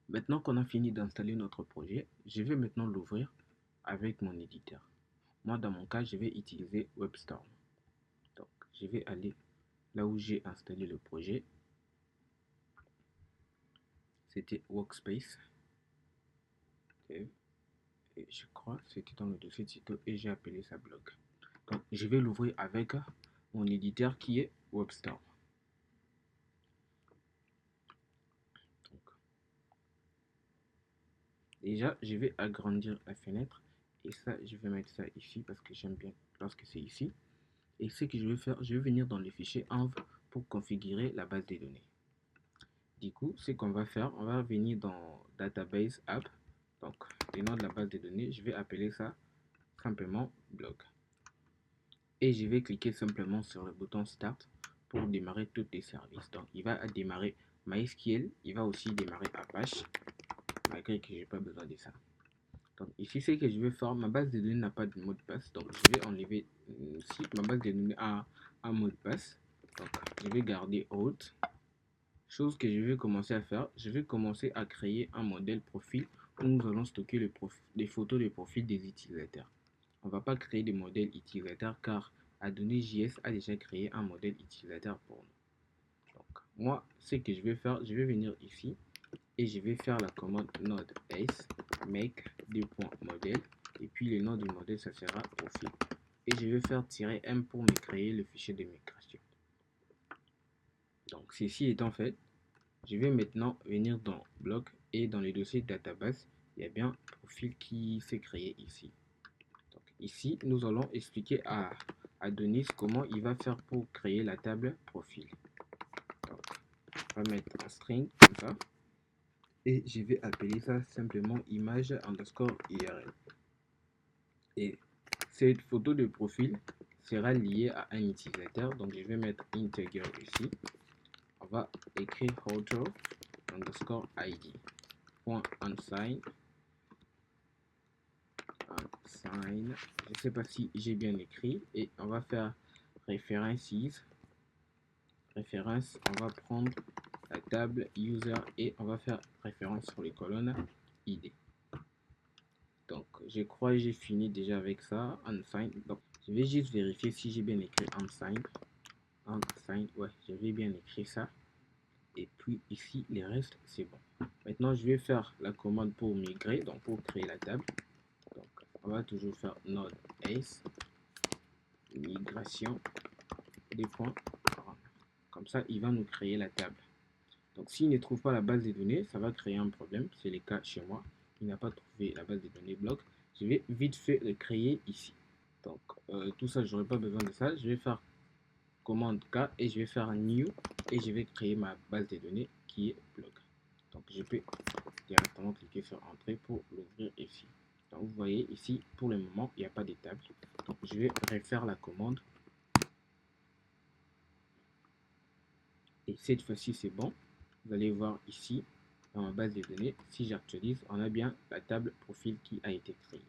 Maintenant qu'on a fini d'installer notre projet, je vais maintenant l'ouvrir avec mon éditeur. Moi, dans mon cas, je vais utiliser WebStorm. Donc, je vais aller là où j'ai installé le projet. C'était Workspace. Et je crois que c'était dans le dossier Tito et j'ai appelé ça blog. Donc, je vais l'ouvrir avec mon éditeur qui est WebStorm. Donc, déjà, je vais agrandir la fenêtre. Et ça, je vais mettre ça ici parce que j'aime bien lorsque c'est ici. Et ce que je vais faire, je vais venir dans le fichier env pour configurer la base de données. Du coup, ce qu'on va faire, on va venir dans database app. Donc, le nom de la base de données, je vais appeler ça simplement blog. Et je vais cliquer simplement sur le bouton start pour démarrer tous les services. Donc, il va démarrer MySQL, il va aussi démarrer Apache, malgré que je n'ai pas besoin de ça. Donc ici, c'est que je vais faire, ma base de données n'a pas de mot de passe, donc je vais enlever, si ma base de données a un mot de passe, donc je vais garder haute. Chose que je vais commencer à faire, je vais commencer à créer un modèle profil où nous allons stocker les photos de profil des utilisateurs. On ne va pas créer des modèles utilisateurs car Adonai.js a déjà créé un modèle utilisateur pour nous. Donc moi, ce que je vais faire, je vais venir ici et je vais faire la commande node s make modèle et puis le nom du modèle ça sera profil et je vais faire -m pour me créer le fichier de migration. Donc ceci étant fait, je vais maintenant venir dans bloc et dans le dossier database il y a bien profil qui s'est créé ici. Donc ici nous allons expliquer à Adonis comment il va faire pour créer la table profil. Donc, on va mettre un string comme ça et je vais appeler ça simplement image underscore URL. Et cette photo de profil sera liée à un utilisateur. Donc je vais mettre integer ici. On va écrire author underscore id point unsigned. Je ne sais pas si j'ai bien écrit. Et on va faire référence. Référence, on va prendre la table user et on va faire référence sur les colonnes id. Donc, je crois que j'ai fini déjà avec ça. Unsigned. Donc, je vais juste vérifier si j'ai bien écrit unsigned. Unsigned, ouais, j'avais bien écrit ça. Et puis ici, les restes, c'est bon. Maintenant, je vais faire la commande pour migrer, donc pour créer la table. Donc, on va toujours faire node s migration des points. Comme ça, il va nous créer la table. Donc, s'il ne trouve pas la base de données, ça va créer un problème. C'est le cas chez moi. Il n'a pas trouvé la base de données bloc. Je vais vite fait le créer ici. Donc, tout ça, je n'aurai pas besoin de ça. Je vais faire commande K et je vais faire new et je vais créer ma base de données qui est blog. Donc, je peux directement cliquer sur entrée pour l'ouvrir ici. Donc, vous voyez ici, pour le moment, il n'y a pas de table. Donc, je vais refaire la commande. Et cette fois-ci, c'est bon. Vous allez voir ici, dans ma base de données, si j'actualise, on a bien la table profil qui a été créée.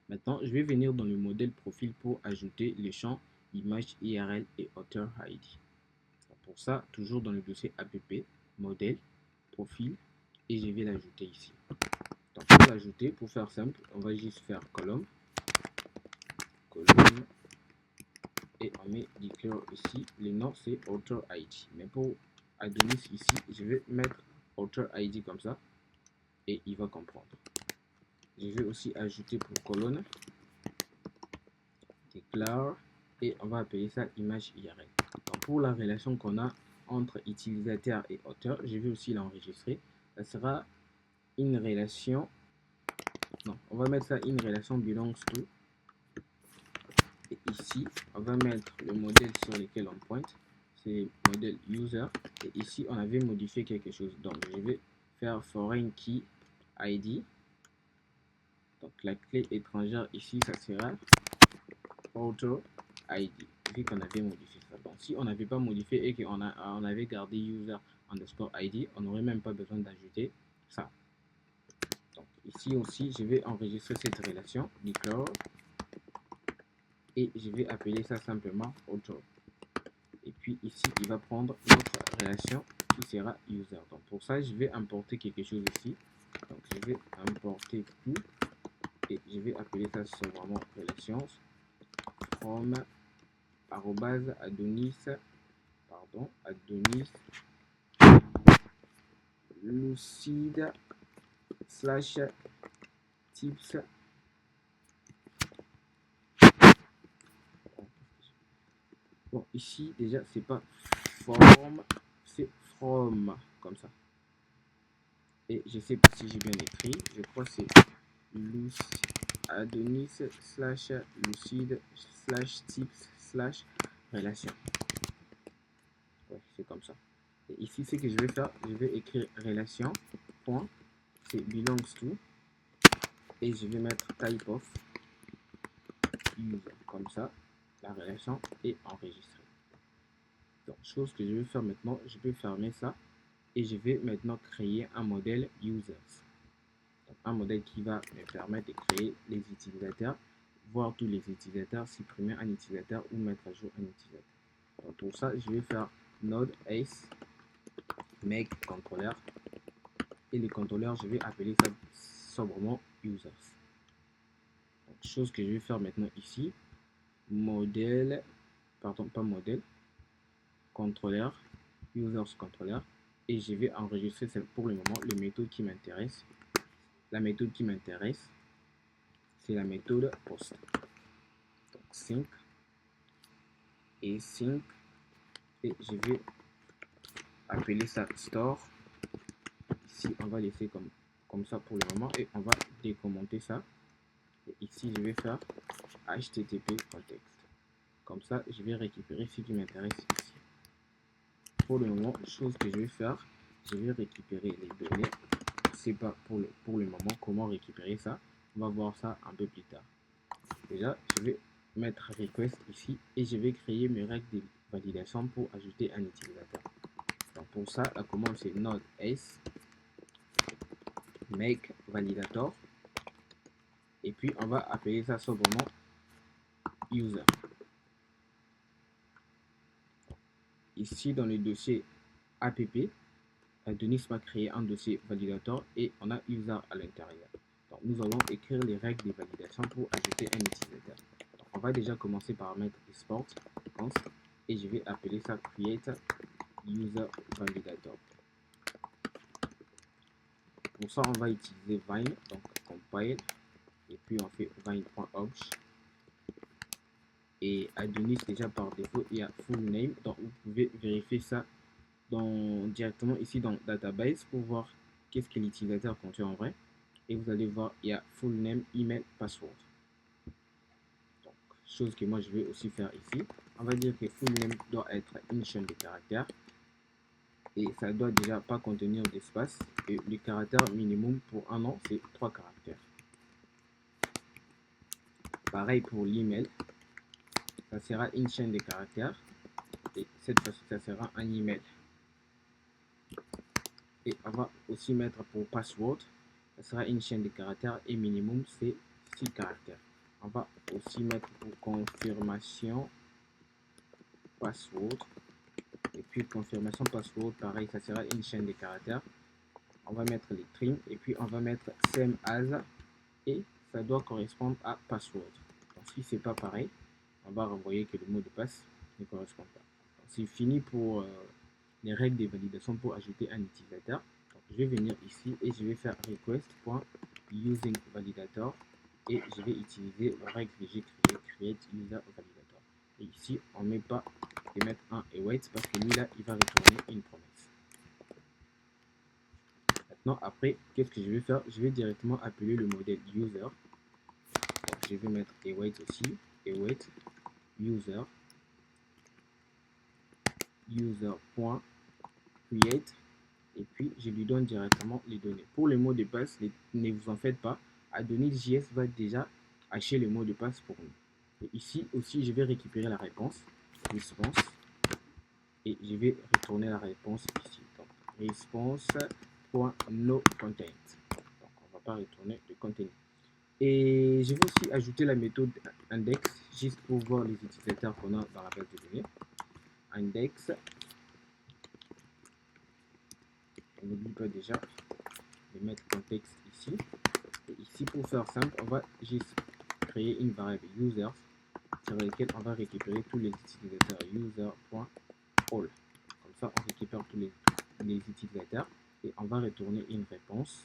Maintenant, je vais venir dans le modèle profil pour ajouter les champs image URL et author ID. Pour ça, toujours dans le dossier app, modèle, profil, et je vais l'ajouter ici. Donc pour l'ajouter, pour faire simple, on va juste faire colonne, et on met declare ici. Le nom c'est author ID. Mais pour Adonis ici, je vais mettre author ID comme ça, et il va comprendre. Je vais aussi ajouter pour colonne, declare, et on va appeler ça image URL. Donc pour la relation qu'on a entre utilisateur et auteur, je vais aussi l'enregistrer. Ça sera une relation, non, on va mettre ça une relation belongs to. Et ici, on va mettre le modèle sur lequel on pointe, c'est le modèle user. Et ici, on avait modifié quelque chose. Donc, je vais faire foreign key ID. Donc, la clé étrangère ici, ça sera author ID, vu qu'on avait modifié ça. Donc, si on n'avait pas modifié et qu'on avait gardé user underscore ID, on n'aurait même pas besoin d'ajouter ça. Donc, ici aussi, je vais enregistrer cette relation, declare, et je vais appeler ça simplement author. Et puis ici, il va prendre notre relation qui sera user. Donc pour ça, je vais importer quelque chose ici. Donc je vais importer tout et je vais appeler ça sobrement relations from arrobase adonis lucide slash tips. Bon, ici déjà c'est pas form, c'est from comme ça. Et je sais pas si j'ai bien écrit, je crois que c'est adonis slash lucide slash tips slash relation. Ouais, c'est comme ça. Et ici, ce que je vais faire, je vais écrire relation point, c'est belongs to, et je vais mettre type of user. Comme ça, la relation est enregistrée. Donc, chose que je vais faire maintenant, je vais fermer ça et je vais maintenant créer un modèle users. Donc, un modèle qui va me permettre de créer les utilisateurs, voir tous les utilisateurs, supprimer un utilisateur ou mettre à jour un utilisateur. Donc, pour ça, je vais faire node ace make controller et les contrôleurs, je vais appeler ça sobrement users. Donc, chose que je vais faire maintenant ici, modèle, pardon, pas modèle, contrôleur, users contrôleur, et je vais enregistrer pour le moment les méthodes qui m'intéressent. La méthode qui m'intéresse, c'est la méthode post. Donc sync et sync, et je vais appeler ça store. Ici, on va laisser comme ça pour le moment et on va décommenter ça. Et ici, je vais faire HTTP context. Comme ça, je vais récupérer ce qui m'intéresse ici. Pour le moment, chose que je vais faire, je vais récupérer les données. C'est pas pour le moment comment récupérer ça. On va voir ça un peu plus tard. Déjà, je vais mettre request ici et je vais créer mes règles de validation pour ajouter un utilisateur. Donc pour ça, la commande c'est node s make validator et puis on va appeler ça sobrement user. Ici dans le dossier app, Denis va créer un dossier validator et on a user à l'intérieur. Donc nous allons écrire les règles de validation pour ajouter un utilisateur. Donc, on va déjà commencer par mettre export et je vais appeler ça create user validator. Pour ça on va utiliser Vine, donc compile et puis on fait vine.obj. Et Adonis déjà par défaut il y a full name, donc vous pouvez vérifier ça directement ici dans database pour voir qu'est-ce que l'utilisateur contient en vrai. Et vous allez voir, il y a full name, email, password. Donc, chose que moi je vais aussi faire ici. On va dire que full name doit être une chaîne de caractères. Et ça doit déjà pas contenir d'espace. Et le caractère minimum pour un nom, c'est 3 caractères. Pareil pour l'email. Ça sera une chaîne de caractères. Et cette fois-ci, ça sera un email. Et on va aussi mettre pour password. Ça sera une chaîne de caractères et minimum c'est 6 caractères. On va aussi mettre pour confirmation password. Et puis confirmation password, pareil, ça sera une chaîne de caractères. On va mettre les trim et puis on va mettre same as et ça doit correspondre à password. Donc si c'est pas pareil, on va renvoyer que le mot de passe ne correspond pas. C'est fini pour les règles de validation pour ajouter un utilisateur. Donc, je vais venir ici et je vais faire request.usingValidator et je vais utiliser la règle que j'ai créée, create user validator. Et ici, on ne met pas de mettre un et wait parce que lui là, il va retourner une promesse. Maintenant, après, qu'est-ce que je vais faire? Je vais directement appeler le modèle user. Donc, je vais mettre await aussi, await user user.create et puis je lui donne directement les données. Pour le mot de passe, ne vous en faites pas, Adonis.js va déjà hacher le mot de passe pour nous. Et ici aussi, je vais récupérer la réponse, response, et je vais retourner la réponse ici. Donc, response.noContent. Donc, on ne va pas retourner le contenu. Et je vais aussi ajouter la méthode index, juste pour voir les utilisateurs qu'on a dans la base de données. Index on n'oublie pas déjà de mettre contexte ici. Et ici, pour faire simple, on va juste créer une variable users sur laquelle on va récupérer tous les utilisateurs user.all. Comme ça, on récupère tous les utilisateurs et on va retourner une réponse.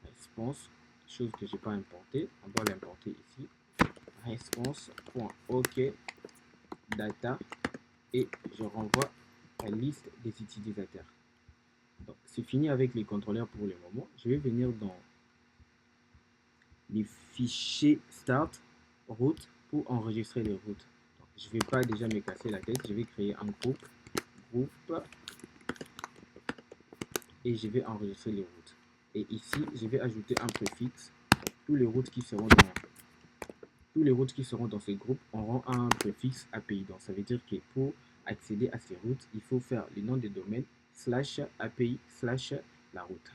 Response, chose que j'ai pas importée, on va l'importer ici. Response.ok data et je renvoie la liste des utilisateurs. Donc, c'est fini avec les contrôleurs pour le moment. Je vais venir dans les fichiers start route pour enregistrer les routes. Donc, je ne vais pas déjà me casser la tête. Je vais créer un groupe et je vais enregistrer les routes. Et ici, je vais ajouter un préfixe. Donc, tous les routes qui seront dans ces groupes auront un préfixe API. Donc, ça veut dire que pour accéder à ces routes, il faut faire le nom de domaine /API /la route.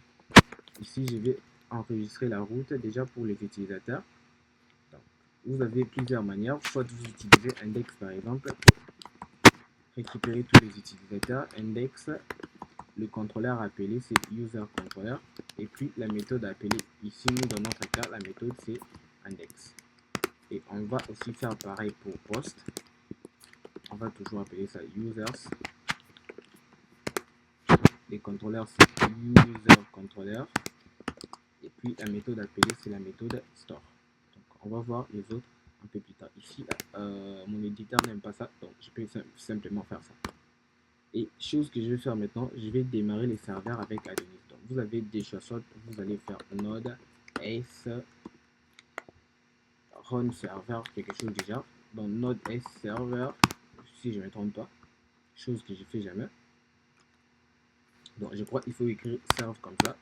Ici, je vais enregistrer la route déjà pour les utilisateurs. Donc, vous avez plusieurs manières. Soit vous utilisez index par exemple pour récupérer tous les utilisateurs. Index, le contrôleur appelé c'est user controller. Et puis la méthode appelée ici, nous dans notre cas, la méthode c'est index. Et on va aussi faire pareil pour post. On va toujours appeler ça users. Les contrôleurs c'est user controller. Et puis la méthode appelée c'est la méthode store. Donc on va voir les autres un peu plus tard. Ici, mon éditeur n'aime pas ça, donc je peux simplement faire ça. Et chose que je vais faire maintenant, je vais démarrer les serveurs avec Adonis. Donc vous avez des choses, vous allez faire node s run server, quelque chose du genre. Donc node s server, si je ne me trompe pas, chose que je fais jamais. Donc je crois qu'il faut écrire serve comme ça.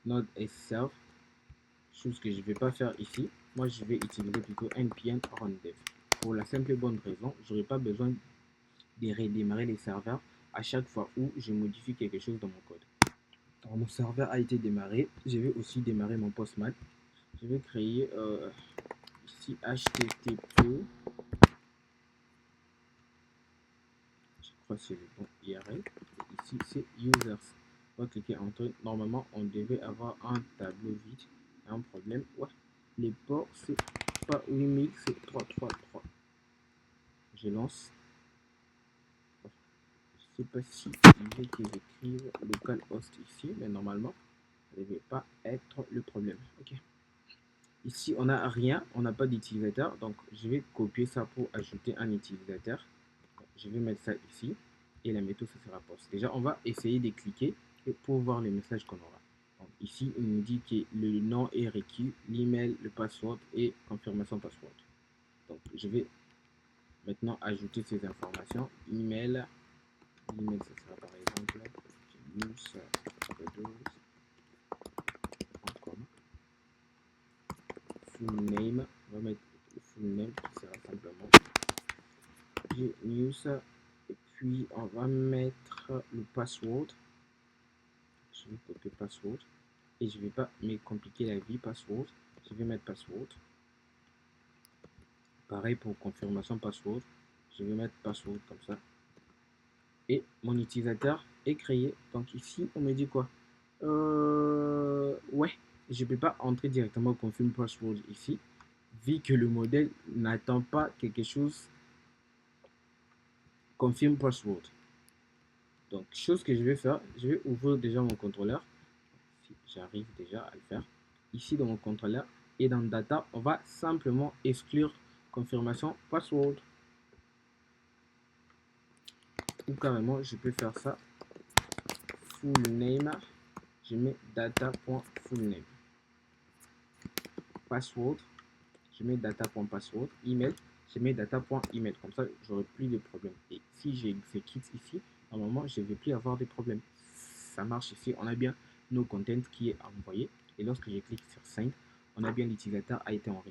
Node s serve, chose que je ne vais pas faire ici. Moi je vais utiliser plutôt npm run dev. Pour la simple et bonne raison, je n'aurai pas besoin de redémarrer les serveurs à chaque fois où je modifie quelque chose dans mon code. Alors, mon serveur a été démarré. Je vais aussi démarrer mon Postman. Je vais créer ici http. Je crois que c'est le bon URL. Et ici c'est users. On va cliquer Enter. Normalement on devait avoir un tableau vide. Un problème. Ouais. Les ports c'est pas 8000, c'est 333. Je lance. Je sais pas si il veut que j'écrive localhost ici, mais normalement ça ne devait pas être le problème. Ok. Ici on n'a rien, on n'a pas d'utilisateur, donc je vais copier ça pour ajouter un utilisateur. Donc, je vais mettre ça ici et la méthode ça sera post. Déjà on va essayer de cliquer pour voir les messages qu'on aura. Donc, ici il nous dit que le nom est requis, l'email, le password et confirmation password. Donc je vais maintenant ajouter ces informations. Email, l'email ça sera par exemple news.com. Full name, on va mettre le full name qui sera simplement news et puis on va mettre le password. Je vais copier password et je vais pas me compliquer la vie. Password, je vais mettre password. Pareil pour confirmation password, je vais mettre password comme ça et mon utilisateur est créé. Donc ici on me dit quoi? Ouais, je peux pas entrer directement confirm password ici vu que le modèle n'attend pas quelque chose confirm password. Donc chose que je vais faire, je vais ouvrir déjà mon contrôleur. Si j'arrive déjà à le faire ici dans mon contrôleur et dans data on va simplement exclure confirmation password ou carrément je peux faire ça full name, je mets data.fullname, password, je mets data.password, email, je mets data.email, comme ça j'aurai plus de problèmes. Et si j'exécute ici, normalement je ne vais plus avoir de problèmes. Ça marche ici, on a bien nos contents qui est envoyé et lorsque je clique sur send, on a bien l'utilisateur a été enregistré.